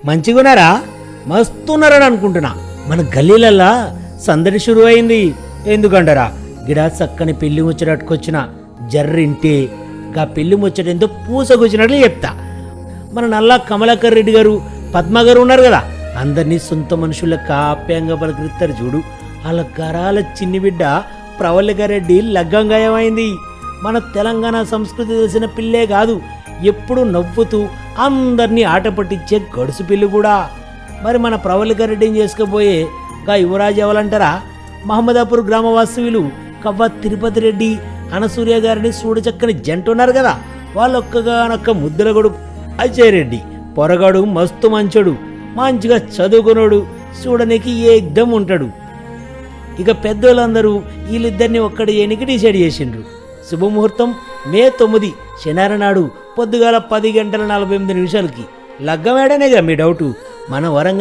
మంచిగున్నారా? మస్తున్నారని అనుకుంటున్నా. మన గల్లీలల్లా సందడి షురు అయింది. ఎందుకంటారా, గిడా చక్కని పెళ్లి ముచ్చటట్టుకొచ్చిన జర్రింటే గా పెళ్లి ముచ్చటేందో పూసగుచ్చినట్లు చెప్తా. మన నల్లా కమలాకర్ రెడ్డి గారు, పద్మ గారు ఉన్నారు కదా, అందరినీ సొంత మనుషుల కాప్యంగా పలకరిస్తారు చూడు. వాళ్ళ గరాల చిన్ని బిడ్డ ప్రవళికారెడ్డి లగ్గంగాయమైంది. మన తెలంగాణ సంస్కృతి తెలిసిన పిల్లే కాదు, ఎప్పుడు నవ్వుతూ అందరినీ ఆట పట్టించే గడుసు పిల్లి కూడా. మరి మన ప్రవళికారెడ్డిని చేసుకుపోయే గా యువరాజు ఎవలంటారా? మహమ్మదాపూర్ గ్రామ వాస్తవ్యులు కవ్వ తిరుపతి రెడ్డి, అనసూర్య గారిని చూడచక్కని జంట ఉన్నారు కదా, వాళ్ళొక్కగానొక్క ముద్దుల కొడుకు అజయ్ రెడ్డి. పొరగాడు మస్తు మంచోడు, మంచిగా చదువుకున్నాడు, చూడనికి ఏకదం ఉంటాడు. ఇక పెద్దోళ్ళందరూ వీళ్ళిద్దరిని ఒక్కడి ఎనికి డిసైడ్ చేసిండ్రు. శుభముహూర్తం మే 9 శనివారం నాడు పొద్దుగాల 10 గంటల 48 నిమిషాలకి. లగ్గమేడనేగా మీ డౌటు? మన వరంగల్